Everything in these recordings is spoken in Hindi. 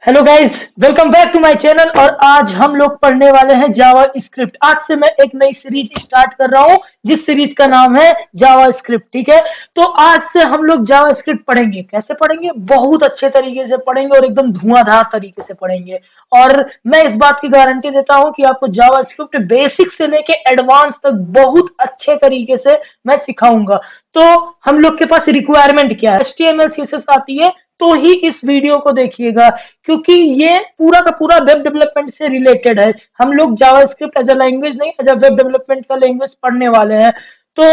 Hello guys, welcome back to my channel. और आज हम लोग पढ़ने वाले हैं जावा स्क्रिप्ट। आज से मैं एक नई सीरीज स्टार्ट कर रहा हूं जिस सीरीज का नाम है जावा स्क्रिप्ट। ठीक है, तो आज से हम लोग जावा स्क्रिप्ट पढ़ेंगे। कैसे पढ़ेंगे? बहुत अच्छे तरीके से पढ़ेंगे और एकदम धुआंधार तरीके से पढ़ेंगे। और मैं इस बात की गारंटी देता हूं कि आपको जावा स्क्रिप्ट बेसिक से लेके एडवांस तक बहुत अच्छे तरीके से मैं सिखाऊंगा। तो हम लोग के पास रिक्वायरमेंट क्या है? HTML CSS आती है तो ही इस वीडियो को देखिएगा, क्योंकि ये पूरा का पूरा वेब डेवलपमेंट से रिलेटेड है। हम लोग जावास्क्रिप्ट एज अ लैंग्वेज नहीं, एज अ वेब डेवलपमेंट का लैंग्वेज पढ़ने वाले हैं। तो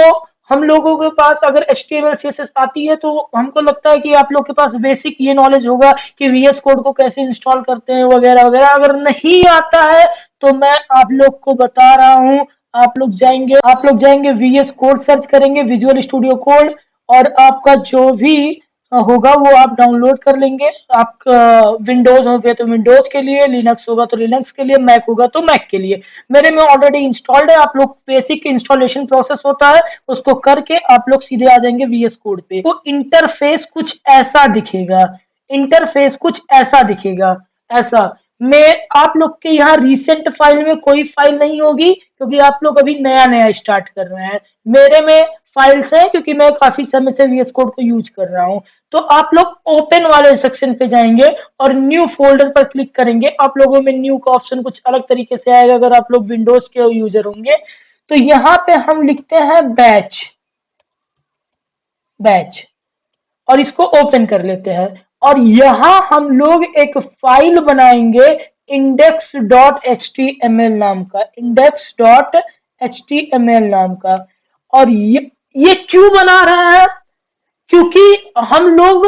हम लोगों के पास अगर HTML CSS आती है तो हमको लगता है कि आप लोग के पास बेसिक ये नॉलेज होगा कि VS कोड को कैसे इंस्टॉल करते हैं वगैरह वगैरह। अगर नहीं आता है तो मैं आप लोग को बता रहा हूँ, आप लोग जाएंगे VS कोड सर्च करेंगे, विजुअल स्टूडियो कोड, और आपका जो भी होगा वो आप डाउनलोड कर लेंगे। आपका विंडोज हो गया तो विंडोज के लिए, लिनक्स होगा तो लिनक्स के लिए, मैक होगा तो मैक के लिए। मेरे में ऑलरेडी इंस्टॉल्ड है। आप लोग बेसिक इंस्टॉलेशन प्रोसेस होता है, उसको करके आप लोग सीधे आ जाएंगे VS कोड पे। तो इंटरफेस कुछ ऐसा दिखेगा, इंटरफेस कुछ ऐसा दिखेगा, ऐसा। मैं आप लोग के यहाँ रिसेंट फाइल में कोई फाइल नहीं होगी, क्योंकि आप लोग अभी नया नया स्टार्ट कर रहे हैं। मेरे में फाइल्स है क्योंकि मैं काफी समय से VS कोड को यूज कर रहा हूँ। तो आप लोग ओपन वाले सेक्शन पे जाएंगे और न्यू फोल्डर पर क्लिक करेंगे। आप लोगों में न्यू का ऑप्शन कुछ अलग तरीके से आएगा अगर आप लोग विंडोज के यूजर होंगे। तो यहाँ पे हम लिखते हैं बैच, बैच, और इसको ओपन कर लेते हैं। और यहां हम लोग एक फाइल बनाएंगे index.html नाम का, index.html नाम का। और ये क्यों बना रहे हैं? क्योंकि हम लोग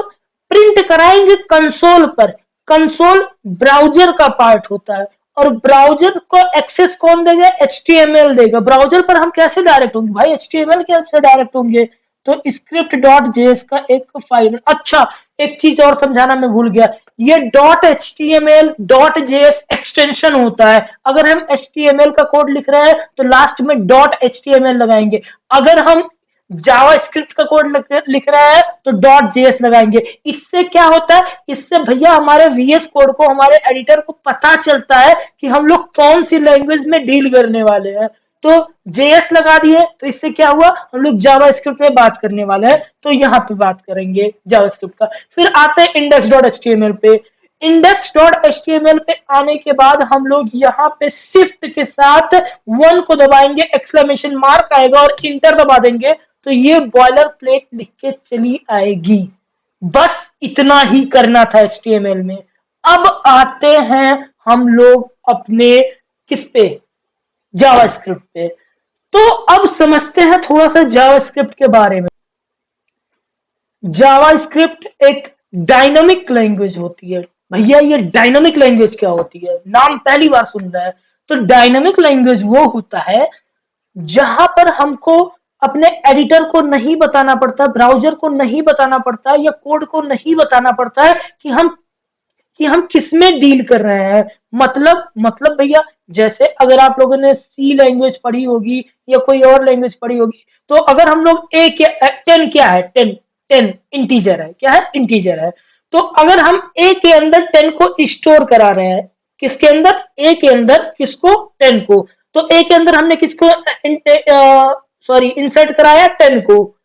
प्रिंट कराएंगे कंसोल पर। कंसोल ब्राउजर का पार्ट होता है और ब्राउजर को एक्सेस कौन देगा? HTML देगा। ब्राउजर पर हम कैसे डायरेक्ट होंगे भाई? HTML कैसे डायरेक्ट होंगे? तो स्क्रिप्ट डॉट जेएस का एक फाइल। अच्छा, एक चीज और समझाना मैं भूल गया, ये dot HTML dot JS extension होता है। अगर हम HTML का कोड लिख रहे हैं तो लास्ट में डॉट HTML लगाएंगे। अगर हम जावा स्क्रिप्ट का कोड लिख रहा है तो डॉट जेएस लगाएंगे। इससे क्या होता है? इससे भैया हमारे VS कोड को, हमारे एडिटर को पता चलता है कि हम लोग कौन सी लैंग्वेज में डील करने वाले हैं। तो जेएस लगा दिए तो इससे क्या हुआ? हम लोग जावा स्क्रिप्ट में बात करने वाले हैं, तो यहाँ पे बात करेंगे जावा स्क्रिप्ट का। फिर आते हैं index.html पे। index.html पे आने के बाद हम लोग यहाँ पे शिफ्ट के साथ 1 को दबाएंगे, एक्सक्लेमेशन मार्क आएगा और इंटर दबा देंगे तो ये बॉयलर प्लेट लिख के चली आएगी। बस इतना ही करना था HTML में। अब आते हैं हम लोग अपने किस पे? जावास्क्रिप्ट पे। तो अब समझते हैं थोड़ा सा जावास्क्रिप्ट के बारे में। जावास्क्रिप्ट एक डायनामिक लैंग्वेज होती है। भैया ये डायनामिक लैंग्वेज क्या होती है? नाम पहली बार सुन रहा है। तो डायनामिक लैंग्वेज वो होता है जहां पर हमको अपने एडिटर को नहीं बताना पड़ता, ब्राउजर को नहीं बताना पड़ता, या कोड को नहीं बताना पड़ता है कि हम किसमें डील कर रहे हैं। मतलब भैया, जैसे अगर आप लोगों ने सी लैंग्वेज पढ़ी होगी या कोई और लैंग्वेज पढ़ी होगी, तो अगर हम लोग ए क्या, 10 क्या है? 10 इंटीजर है। क्या है? इंटीजर है। तो अगर हम ए के अंदर 10 को स्टोर करा रहे हैं, किसके अंदर? ए के अंदर। किसको? 10 को। तो ए के अंदर हमने किसको इंसर्ट कराया? 10 को।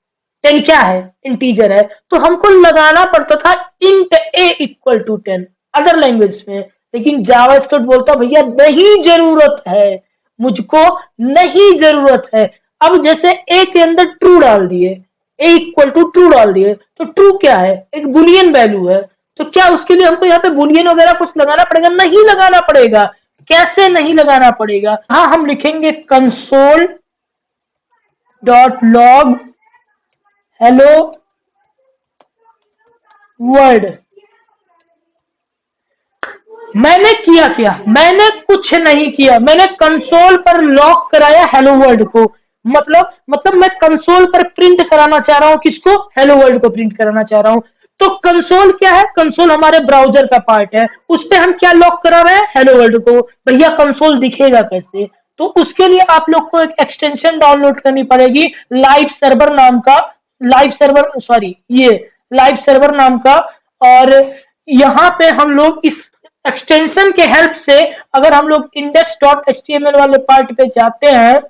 10 क्या है? इंटीजर है। तो हमको लगाना पड़ता था int a equal to 10 other language में। लेकिन जावास्क्रिप्ट बोलता भैया नहीं जरूरत है, मुझको नहीं जरूरत है। अब जैसे ए के अंदर ट्रू डाल दिए, ए इक्वल टू ट्रू डाल दिए, तो ट्रू क्या है? एक बुलियन वैल्यू है। तो क्या उसके लिए हमको यहाँ पे बुलियन वगैरह कुछ लगाना पड़ेगा? नहीं लगाना पड़ेगा। कैसे नहीं लगाना पड़ेगा? हाँ, हम लिखेंगे console dot log hello world. मैंने किया क्या? मैंने कुछ नहीं किया। मैंने कंसोल पर लॉक कराया हेलो वर्ल्ड को। मतलब मैं कंसोल पर प्रिंट कराना चाह रहा हूं। किसको? हेलो वर्ल्ड को प्रिंट कराना चाह रहा हूं। तो कंसोल क्या है? कंसोल हमारे ब्राउजर का पार्ट है। उस पे हम क्या लॉक करा रहे हैं? हेलो वर्ल्ड को। भैया कंसोल दिखेगा कैसे? तो उसके लिए आप लोग को एक एक्सटेंशन डाउनलोड करनी पड़ेगी, लाइव सर्वर नाम का। लाइव सर्वर नाम का। और यहाँ पे हम लोग इस एक्सटेंशन के हेल्प से अगर हम लोग index.html वाले पार्ट पे जाते हैं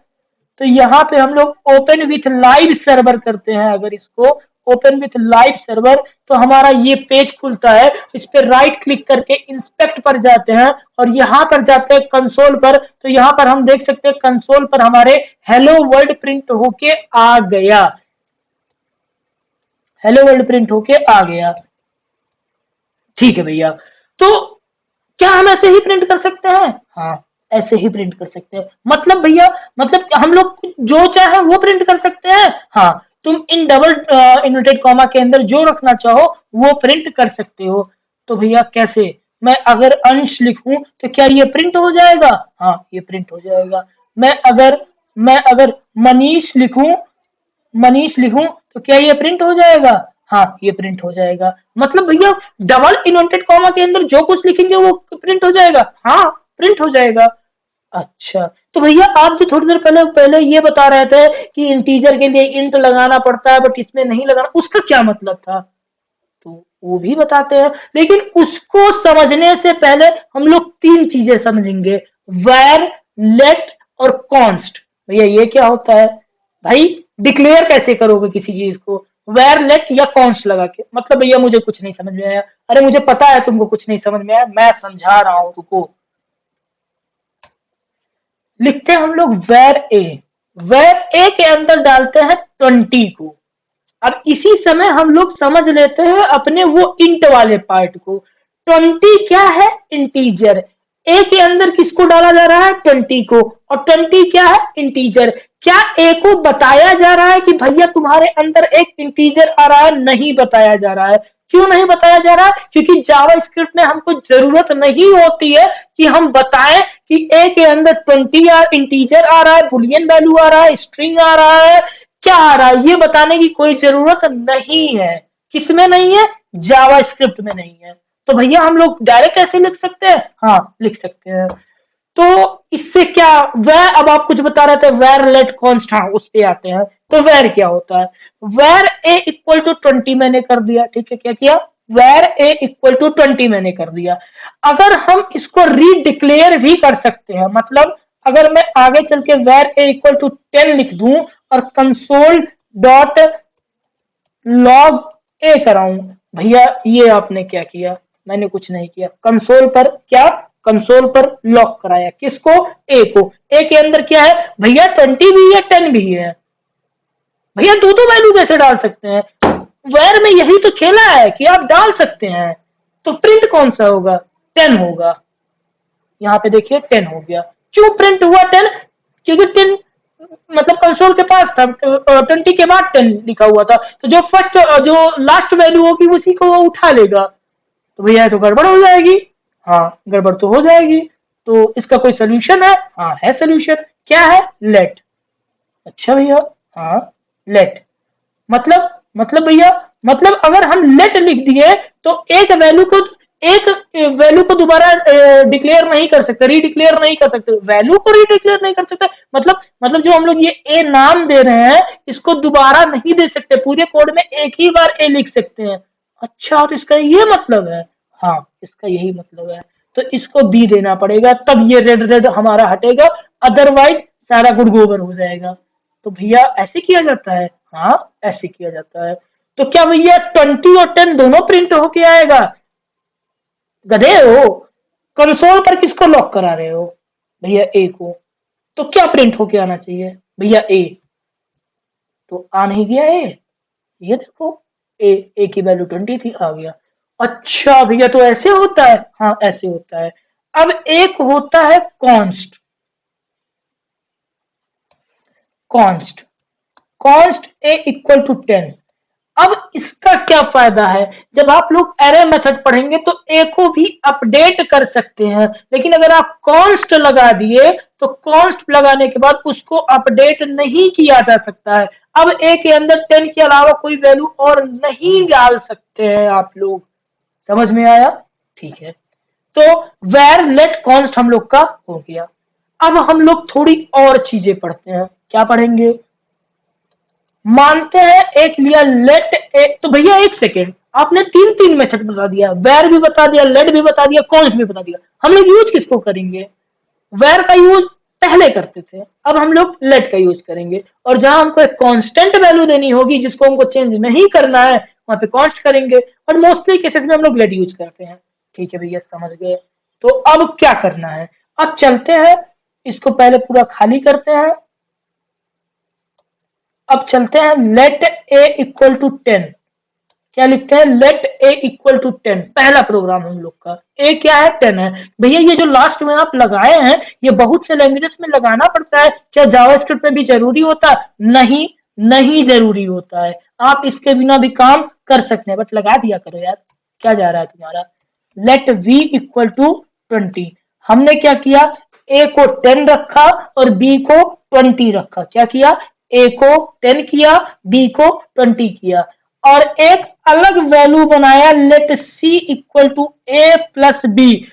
तो यहाँ पे हम लोग ओपन विथ लाइव सर्वर करते हैं। अगर इसको ओपन विथ लाइव सर्वर तो हमारा ये पेज खुलता है। इस पे राइट क्लिक करके इंस्पेक्ट पर जाते हैं और यहाँ पर जाते हैं कंसोल पर, तो यहाँ पर हम देख सकते हैं कंसोल पर हमारे हेलो वर्ल्ड प्रिंट होके आ गया। हेलो वर्ल्ड प्रिंट होके आ गया। ठीक है भैया, तो क्या हम ऐसे ही प्रिंट कर सकते हैं? हाँ, ऐसे ही प्रिंट कर सकते हैं। मतलब भैया, मतलब हम लोग जो चाहे वो प्रिंट कर सकते हैं। हाँ, तुम इन डबल इन्वर्टेड कॉमा के अंदर जो रखना चाहो वो प्रिंट कर सकते हो। तो भैया कैसे? मैं अगर अंश लिखूं तो क्या ये प्रिंट हो जाएगा? हाँ, ये प्रिंट हो जाएगा। मैं अगर मनीष लिखूं तो क्या ये प्रिंट हो जाएगा? हाँ, ये प्रिंट हो जाएगा। मतलब भैया डबल इन्वर्टेड कॉमा के अंदर जो कुछ लिखेंगे वो प्रिंट हो जाएगा। हाँ, प्रिंट हो जाएगा। अच्छा, तो भैया आप जो थोड़ी देर पहले पहले ये बता रहे थे कि इंटीजर के लिए इंट लगाना पड़ता है बट इसमें नहीं लगाना, उसका क्या मतलब था? तो वो भी बताते हैं, लेकिन उसको समझने से पहले हम लोग तीन चीजें समझेंगे, वैर, लेट और कॉन्स्ट। भैया ये क्या होता है? भाई डिक्लेयर कैसे करोगे किसी चीज को? वैर, लेट या कॉन्स्ट लगा के? मतलब भैया मुझे कुछ नहीं समझ में आया। अरे मुझे पता है तुमको कुछ नहीं समझ में आया, मैं समझा रहा हूं तुमको। लिखते हैं हम लोग वैर ए के अंदर डालते हैं 20 को। अब इसी समय हम लोग समझ लेते हैं अपने वो इंट वाले पार्ट को। 20 क्या है? इंटीजर। ए के अंदर किसको डाला जा रहा है? 20 को। और 20 क्या है? इंटीजर। क्या ए को बताया जा रहा है कि भैया तुम्हारे अंदर एक इंटीजर आ रहा है? नहीं बताया जा रहा है। क्यों नहीं बताया जा रहा है? क्योंकि जावा स्क्रिप्ट में हमको जरूरत नहीं होती है कि हम बताएं कि ए के अंदर 20 इंटीजर आ रहा है, बुलियन वैल्यू आ रहा है, स्ट्रिंग आ रहा है, क्या आ रहा है, ये बताने की कोई जरूरत नहीं है। किसमें नहीं है? जावा स्क्रिप्ट में नहीं है। तो भैया हम लोग डायरेक्ट ऐसे लिख सकते हैं? हाँ, लिख सकते हैं। तो इससे क्या, वह अब आप कुछ बता रहे थे वैर लेट कॉन्स्ट, हाँ उस पे आते हैं। तो वैर क्या होता है? वैर ए इक्वल टू 20 मैंने कर दिया। ठीक है, क्या किया? वैर ए इक्वल टू 20 मैंने कर दिया। अगर हम इसको रीडिक्लेयर भी कर सकते हैं, मतलब अगर मैं आगे चल के वैर ए इक्वल टू 10 लिख दूं और कंसोल डॉट लॉग ए कराऊं, भैया ये आपने क्या किया? मैंने कुछ नहीं किया। कंसोल पर क्या? कंसोल पर लॉक कराया। किसको? ए को। ए के अंदर क्या है भैया? 20 भी है, 10 भी है। भैया दो वैल्यू कैसे डाल सकते हैं? वैर में यही तो खेला है कि आप डाल सकते हैं। तो प्रिंट कौन सा होगा? 10 होगा। यहाँ पे देखिए 10 हो गया। क्यों प्रिंट हुआ 10? क्योंकि 10 मतलब कंसोल के पास था, 20 के बाद 10 लिखा हुआ था, तो जो फर्स्ट जो लास्ट वैल्यू होगी उसी को वो उठा लेगा। तो भैया तो गड़बड़ हो जाएगी। हाँ, गड़बड़ तो हो जाएगी। तो इसका कोई सोल्यूशन है? हाँ है सोल्यूशन। क्या है? लेट। अच्छा भैया, हाँ लेट मतलब भैया, मतलब अगर हम लेट लिख दिए तो एक वैल्यू को दोबारा डिक्लेयर नहीं कर सकते, रीडिक्लेयर नहीं कर सकते, वैल्यू को रीडिक्लेयर नहीं कर सकते। मतलब जो हम लोग ये ए नाम दे रहे हैं इसको दोबारा नहीं दे सकते, पूरे कोड में एक ही बार ए लिख सकते हैं। अच्छा, तो इसका ये मतलब है? हाँ, इसका यही मतलब है। तो इसको बी देना पड़ेगा, तब ये रेड रेड हमारा हटेगा, अदरवाइज सारा गुड़ गोबर हो जाएगा। तो भैया ऐसे किया जाता है? हाँ, ऐसे किया जाता है। तो क्या भैया 20 और 10 दोनों प्रिंट होके आएगा? गधे हो, कंसोल पर किसको लॉक करा रहे हो? भैया ए को। तो क्या प्रिंट होके आना चाहिए? भैया ए। तो आ नहीं गया ए। ये देखो, ए की वैल्यू 20 थी, आ गया। अच्छा भैया, तो ऐसे होता है? हाँ, ऐसे होता है। अब एक होता है const. Const const a equal to 10। अब इसका क्या फायदा है? जब आप लोग एरे मेथड पढ़ेंगे तो ए को भी अपडेट कर सकते हैं, लेकिन अगर आप कॉन्स्ट लगा दिए तो कॉन्स्ट लगाने के बाद उसको अपडेट नहीं किया जा सकता है। अब ए के अंदर 10 के अलावा कोई वैल्यू और नहीं डाल सकते हैं आप लोग। समझ में आया? ठीक है। तो वैर लेट कॉन्स्ट हम लोग का हो गया। अब हम लोग थोड़ी और चीजें पढ़ते हैं। क्या पढ़ेंगे? मानते हैं एक लिया लेट ए, तो भैया एक सेकेंड, आपने तीन तीन मेथड बता दिया, वेर भी बता दिया, लेट भी बता दिया, कॉन्स्ट भी बता दिया। हम लोग यूज किसको करेंगे? वेर का यूज पहले करते थे, अब हम लोग लेट का यूज करेंगे। और जहां हमको एक कांस्टेंट वैल्यू देनी होगी जिसको हमको चेंज नहीं करना है, वहां पे कॉन्स्ट करेंगे। और मोस्टली केसेस में हम लोग लेट यूज करते हैं। ठीक है भैया, समझ गए। तो अब क्या करना है? अब चलते हैं, इसको पहले पूरा खाली करते हैं। अब चलते हैं, लेट ए इक्वल टू 10। क्या लिखते हैं? लेट ए इक्वल टू 10, पहला प्रोग्राम हम लोग का। ए क्या है? 10 है। भैया ये जो लास्ट में आप लगाए हैं, ये बहुत से लैंग्वेजेस में लगाना पड़ता है, क्या जावास्क्रिप्ट में भी जरूरी होता है? नहीं, नहीं जरूरी होता है। आप इसके बिना भी काम कर सकते हैं, बट लगा दिया करो यार, क्या जा रहा है तुम्हारा। Let v equal to 20। हमने क्या किया? ए को 10 रखा और बी को 20 रखा। क्या किया? ए को 10 किया, बी को 20 किया। और एक अलग वैल्यू बनाया, let C equal to A plus B.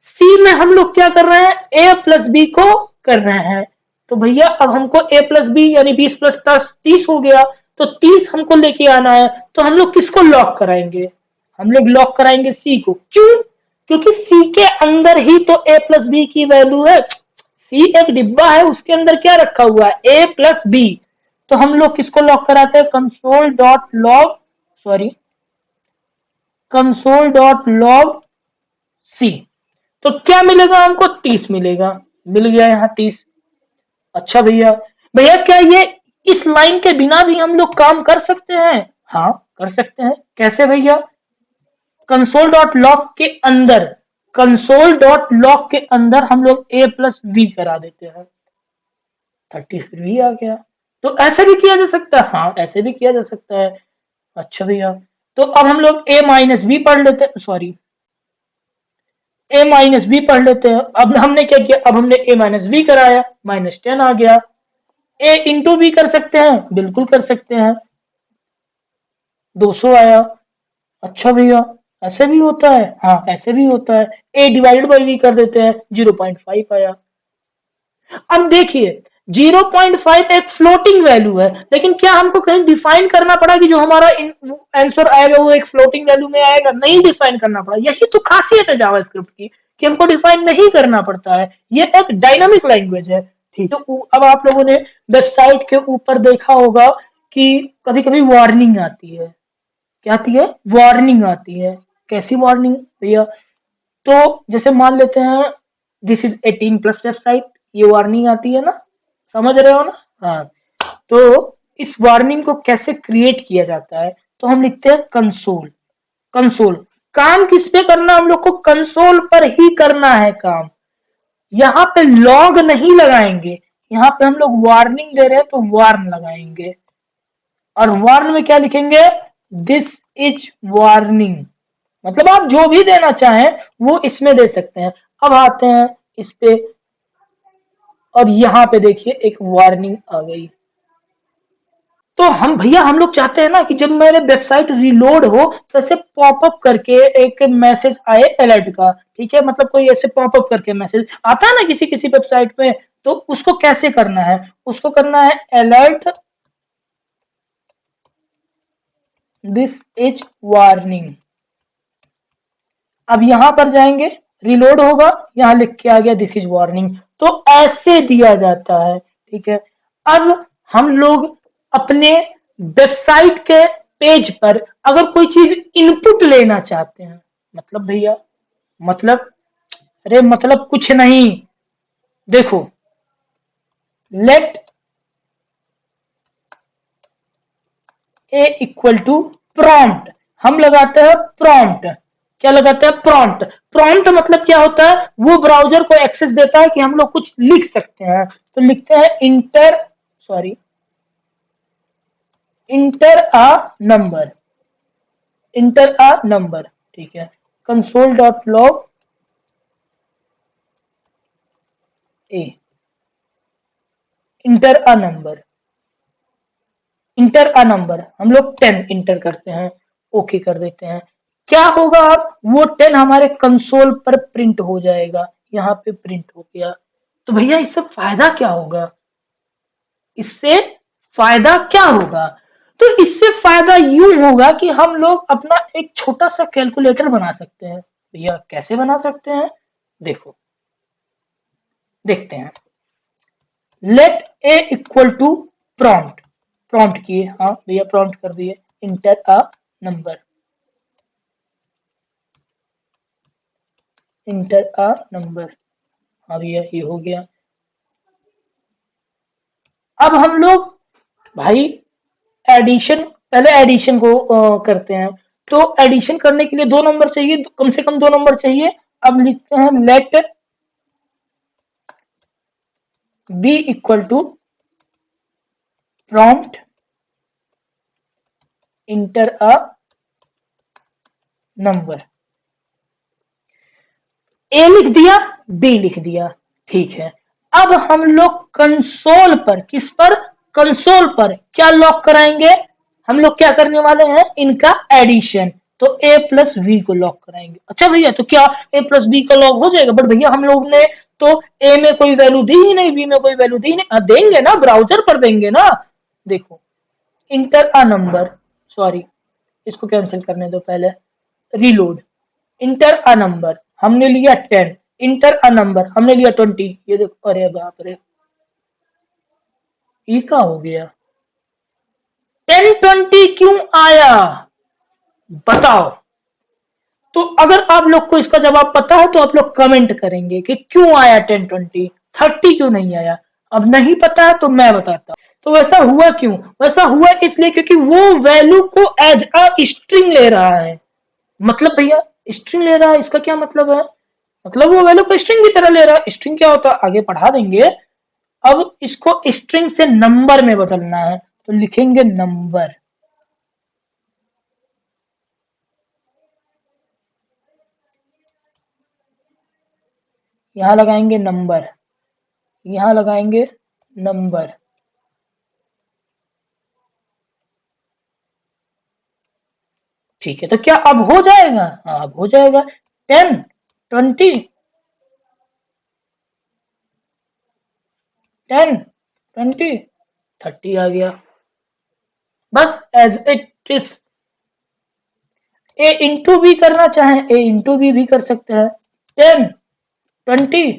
C में हम लोग क्या कर रहे हैं? ए प्लस बी को कर रहे हैं। तो भैया अब हमको ए प्लस बी यानी 20 प्लस 10 30 हो गया। तो 30 हमको लेके आना है। तो हम लोग किसको लॉक कराएंगे? हम लोग लॉक कराएंगे सी को। क्यों? क्योंकि सी के अंदर ही तो ए प्लस बी की वैल्यू है। सी एक डिब्बा है, उसके अंदर क्या रखा हुआ है? A plus B. तो हम लोग किसको लॉक कराते हैं? Console dot log, sorry, console dot log C. तो क्या मिलेगा हमको? 30 मिलेगा। मिल गया यहाँ 30। अच्छा भैया, भैया क्या ये इस लाइन के बिना भी हम लोग काम कर सकते हैं? हाँ, कर सकते हैं। कैसे भैया? कंसोल डॉट लॉग के अंदर, कंसोल डॉट लॉग के अंदर हम लोग ए प्लस बी करा देते हैं। 30 फिर भी आ गया। तो ऐसे भी किया जा सकता है। हाँ, ऐसे भी किया जा सकता है। अच्छा भैया, तो अब हम लोग ए माइनस बी पढ़ लेते हैं, सॉरी, ए माइनस बी पढ़ लेते हैं। अब हमने क्या किया? अब हमने ए माइनस बी कराया, -10 आ गया। ए इंटू बी कर सकते हैं? बिल्कुल कर सकते हैं, 200 आया। अच्छा भैया, ऐसे भी होता है? हाँ, ऐसे भी होता है। ए डिवाइडेड बाई बी कर देते हैं, 0.5 आया। अब देखिए, 0.5 एक फ्लोटिंग वैल्यू है, लेकिन क्या हमको कहीं डिफाइन करना पड़ा कि जो हमारा आंसर आएगा वो एक फ्लोटिंग वैल्यू में आएगा? नहीं डिफाइन करना पड़ा। यही तो खासियत है जावास्क्रिप्ट की, कि हमको डिफाइन नहीं करना पड़ता है। ये एक डायनामिक लैंग्वेज है। ठीक है, तो अब आप लोगों ने वेबसाइट के ऊपर देखा होगा कि कभी कभी वार्निंग आती है। क्या आती है? वार्निंग आती है। कैसी वार्निंग भैया? तो जैसे मान लेते हैं, दिस इज 18 प्लस वेबसाइट, ये वार्निंग आती है ना, समझ रहे हो ना? हाँ। तो इस वार्निंग को कैसे क्रिएट किया जाता है? तो हम लिखते हैं कंसोल। कंसोल काम किस पे करना? हम लोग को कंसोल पर ही करना है काम। यहाँ पे लॉग नहीं लगाएंगे, यहाँ पे हम लोग वार्निंग दे रहे हैं तो वार्न लगाएंगे। और वार्न में क्या लिखेंगे? This is warning. मतलब आप जो भी देना चाहें वो इसमें दे सकते हैं। अब आते हैं इस पे, और यहाँ पे देखिए एक वार्निंग आ गई। तो हम भैया हम लोग चाहते हैं ना कि जब मेरे वेबसाइट रिलोड हो तो ऐसे पॉपअप करके एक मैसेज आए अलर्ट का। ठीक है, मतलब कोई ऐसे पॉपअप करके मैसेज आता है ना किसी किसी वेबसाइट पे, तो उसको कैसे करना है? उसको करना है अलर्ट दिस इज वार्निंग। अब यहां पर जाएंगे, रिलोड होगा, यहां लिख के आ गया दिस इज वार्निंग। तो ऐसे दिया जाता है। ठीक है, अब हम लोग अपने वेबसाइट के पेज पर अगर कोई चीज इनपुट लेना चाहते हैं, मतलब भैया, मतलब, अरे मतलब कुछ नहीं, देखो, let a equal to prompt. हम लगाते हैं प्रॉम्प्ट। क्या लगाते हैं? प्रॉम्प्ट। प्रॉम्प्ट मतलब क्या होता है? वो ब्राउजर को एक्सेस देता है कि हम लोग कुछ लिख सकते हैं। तो लिखते हैं inter, sorry, inter a number, enter a number. ठीक है, console dot log A, inter a number, enter a number. हम लोग 10 इंटर करते हैं, ओके कर देते हैं। क्या होगा? अब वो 10 हमारे कंसोल पर प्रिंट हो जाएगा। यहाँ पे प्रिंट हो गया। तो भैया इससे फायदा क्या होगा? इससे फायदा क्या होगा? तो इससे फायदा यूं होगा कि हम लोग अपना एक छोटा सा कैलकुलेटर बना सकते हैं। भैया कैसे बना सकते हैं, देखो देखते हैं। Let a equal to prompt, prompt किए, हाँ भैया प्रॉम्प्ट कर दिए, enter a number, enter a number, हाँ भैया ये हो गया। अब हम लोग भाई एडिशन, पहले एडिशन को करते हैं। तो एडिशन करने के लिए दो नंबर चाहिए, कम से कम दो नंबर चाहिए। अब लिखते हैं let B equal to prompt enter a number, A लिख दिया, बी लिख दिया, ठीक है। अब हम लोग कंसोल पर, किस पर, कंसोल पर क्या लॉक कराएंगे, हम लोग क्या करने वाले हैं, इनका एडिशन। तो a प्लस बी को लॉक कराएंगे। अच्छा भैया तो क्या a प्लस बी का लॉक हो जाएगा, बट भैया हम लोग ने तो a में कोई वैल्यू दी ही नहीं, b में कोई वैल्यू दी नहीं। देंगे ना, ब्राउजर पर देंगे ना। देखो इंटर अ नंबर, सॉरी इसको कैंसिल करने दो पहले, रीलोड, इंटर अ नंबर हमने लिया 10, इंटर अ नंबर हमने लिया 20, ये देखो, अरे बाप रे ये क्या हो गया, 1020 क्यों आया बताओ। तो अगर आप लोग को इसका जवाब पता है तो आप लोग कमेंट करेंगे कि क्यों आया 1020, 30 क्यों नहीं आया। अब नहीं पता है तो मैं बताता हूँ। तो वैसा हुआ क्यों, वैसा हुआ इसलिए क्योंकि वो वैल्यू को एज अ स्ट्रिंग ले रहा है। मतलब भैया स्ट्रिंग ले रहा है, इसका क्या मतलब है, मतलब वो वैल्यू को स्ट्रिंग की तरह ले रहा है। स्ट्रिंग क्या होता है आगे पढ़ा देंगे। अब इसको स्ट्रिंग से नंबर में बदलना है तो लिखेंगे नंबर, यहां लगाएंगे नंबर, यहां लगाएंगे नंबर, ठीक है। तो क्या अब हो जाएगा, हाँ अब हो जाएगा। 10 20 10 20 30 आ गया, बस as it is. A into भी करना चाहें ए इंटू भी कर सकते हैं, 10 20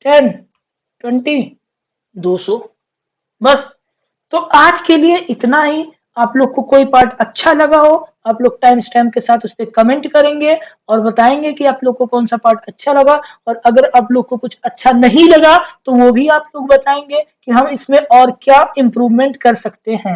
10 20 200, बस। तो आज के लिए इतना ही। आप लोग को कोई पार्ट अच्छा लगा हो, आप लोग टाइम स्टैम्प के साथ उस पर कमेंट करेंगे और बताएंगे कि आप लोग को कौन सा पार्ट अच्छा लगा। और अगर आप लोग को कुछ अच्छा नहीं लगा तो वो भी आप लोग बताएंगे कि हम इसमें और क्या इम्प्रूवमेंट कर सकते हैं।